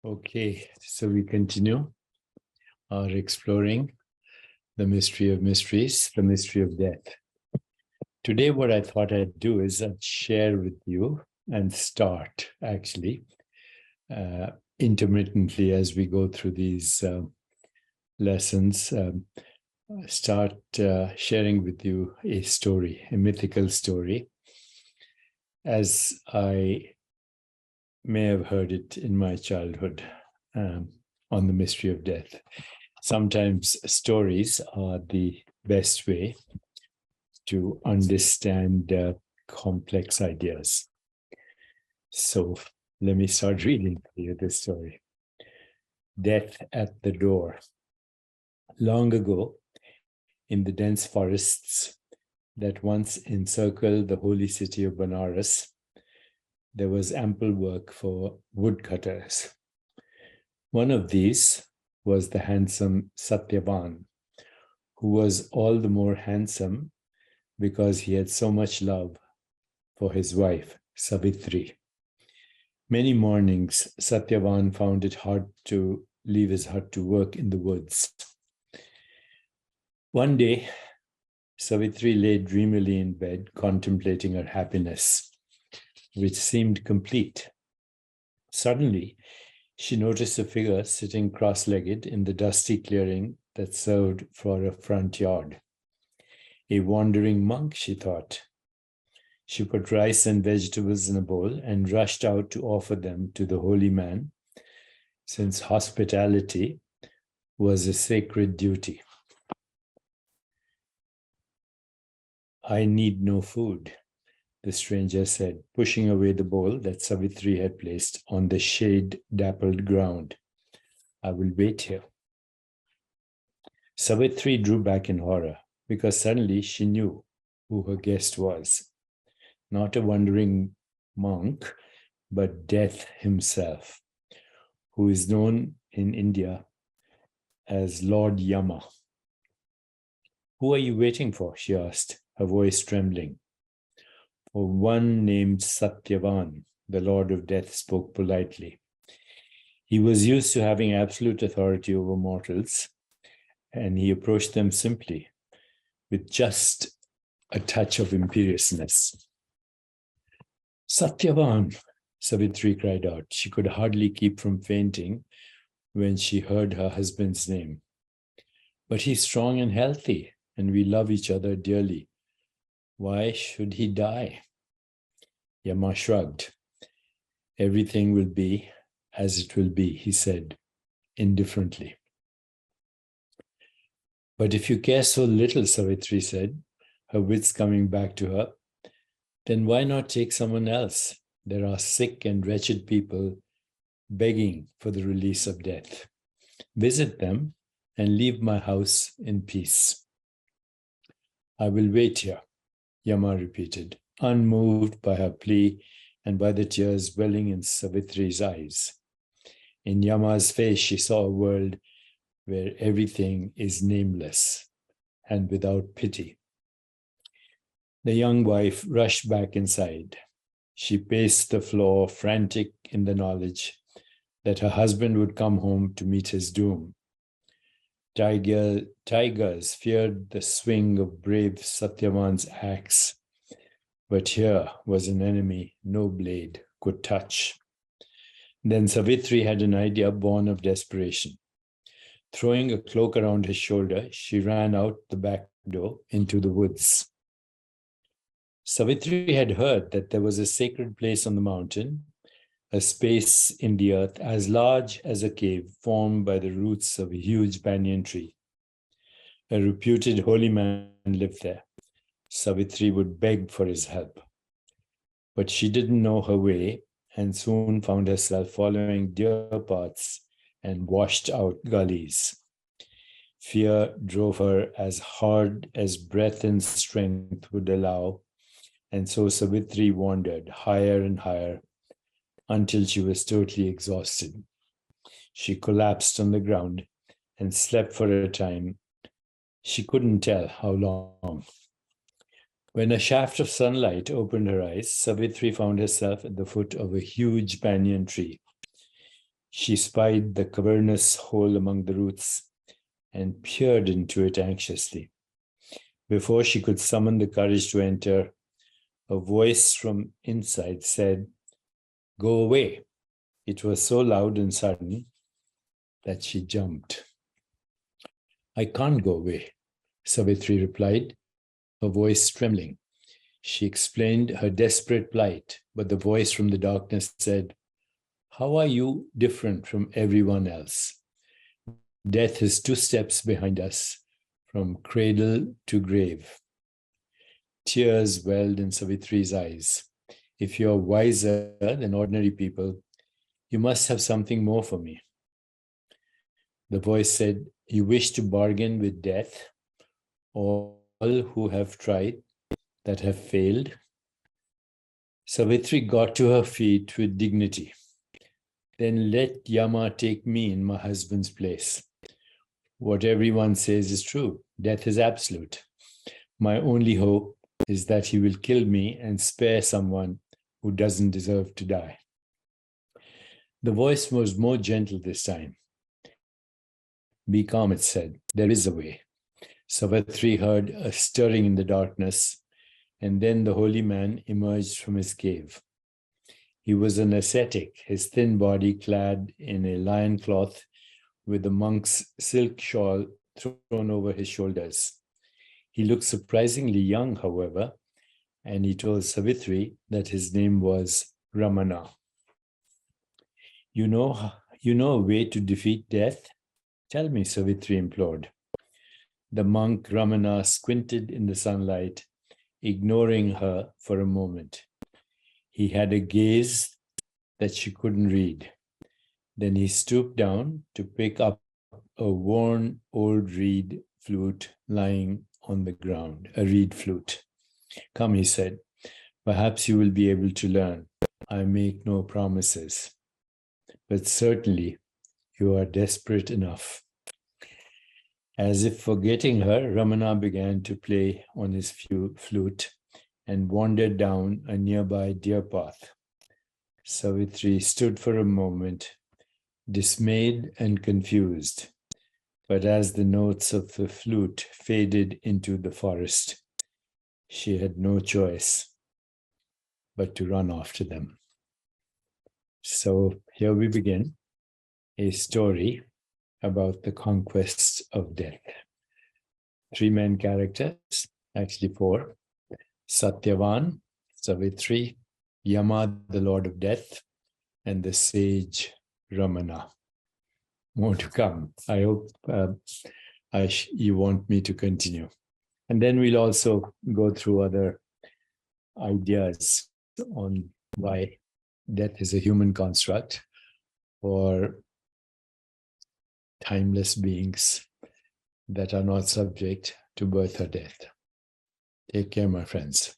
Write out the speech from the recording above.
Okay, so we continue our exploring the mystery of mysteries, the mystery of death. Today, what I thought I'd do is I'd share with you and start actually intermittently as we go through these lessons, start sharing with you a story, a mythical story, as I may have heard it in my childhood on the mystery of death. Sometimes stories are the best way to understand complex ideas. So let me start reading for you this story. Death at the Door. Long ago, in the dense forests that once encircled the holy city of Benares, there was ample work for woodcutters. One of these was the handsome Satyavan, who was all the more handsome because he had so much love for his wife, Savitri. Many mornings, Satyavan found it hard to leave his hut to work in the woods. One day, Savitri lay dreamily in bed, contemplating her happiness, which seemed complete. Suddenly, she noticed a figure sitting cross-legged in the dusty clearing that served for a front yard. A wandering monk, she thought. She put rice and vegetables in a bowl and rushed out to offer them to the holy man, since hospitality was a sacred duty. I need no food, the stranger said, pushing away the bowl that Savitri had placed on the shade-dappled ground. I will wait here. Savitri drew back in horror, because suddenly she knew who her guest was. Not a wandering monk, but Death himself, who is known in India as Lord Yama. Who are you waiting for? She asked, her voice trembling. For one named Satyavan, the Lord of Death spoke politely. He was used to having absolute authority over mortals, and he approached them simply, with just a touch of imperiousness. Satyavan, Savitri cried out. She could hardly keep from fainting when she heard her husband's name. But he's strong and healthy, and we love each other dearly. Why should he die? Yama shrugged. Everything will be as it will be, he said, indifferently. But if you care so little, Savitri said, her wits coming back to her, then why not take someone else? There are sick and wretched people begging for the release of death. Visit them and leave my house in peace. I will wait here, Yama repeated, unmoved by her plea and by the tears welling in Savitri's eyes. In Yama's face, she saw a world where everything is nameless and without pity. The young wife rushed back inside. She paced the floor, frantic in the knowledge that her husband would come home to meet his doom. Tigers feared the swing of brave Satyavan's axe, but here was an enemy no blade could touch. Then Savitri had an idea born of desperation. Throwing a cloak around his shoulder, she ran out the back door into the woods. Savitri had heard that there was a sacred place on the mountain, a space in the earth as large as a cave formed by the roots of a huge banyan tree. A reputed holy man lived there. Savitri would beg for his help. But she didn't know her way and soon found herself following deer paths and washed out gullies. Fear drove her as hard as breath and strength would allow, and so Savitri wandered higher and higher until she was totally exhausted. She collapsed on the ground and slept for a time. She couldn't tell how long. When a shaft of sunlight opened her eyes, Savitri found herself at the foot of a huge banyan tree. She spied the cavernous hole among the roots and peered into it anxiously. Before she could summon the courage to enter, a voice from inside said, "Go away." It was so loud and sudden that she jumped. "I can't go away," Savitri replied, her voice trembling. She explained her desperate plight, but the voice from the darkness said, "How are you different from everyone else? Death is 2 steps behind us, from cradle to grave." Tears welled in Savitri's eyes. "If you're wiser than ordinary people, you must have something more for me." The voice said, "You wish to bargain with death, all who have tried, that have failed?" Savitri got to her feet with dignity. "Then let Yama take me in my husband's place. What everyone says is true. Death is absolute. My only hope is that he will kill me and spare someone who doesn't deserve to die." The voice was more gentle this time. "Be calm," it said. "There is a way." Savitri heard a stirring in the darkness, and then the holy man emerged from his cave. He was an ascetic, his thin body clad in a lion cloth with a monk's silk shawl thrown over his shoulders. He looked surprisingly young, however, and he told Savitri that his name was Ramana. You know a way to defeat death? Tell me," Savitri implored. The monk Ramana squinted in the sunlight, ignoring her for a moment. He had a gaze that she couldn't read. Then he stooped down to pick up a worn old reed flute lying on the ground, a reed flute. "Come," he said, "perhaps you will be able to learn. I make no promises, but certainly you are desperate enough." As if forgetting her, Ramana began to play on his flute and wandered down a nearby deer path. Savitri stood for a moment, dismayed and confused. But as the notes of the flute faded into the forest, she had no choice but to run after them. So here we begin a story about the conquest of death. 3 main characters, actually 4. Satyavan, Savitri, Yama, the Lord of Death, and the sage Ramana. More to come. I hope you want me to continue. And then we'll also go through other ideas on why death is a human construct for timeless beings that are not subject to birth or death. Take care, my friends.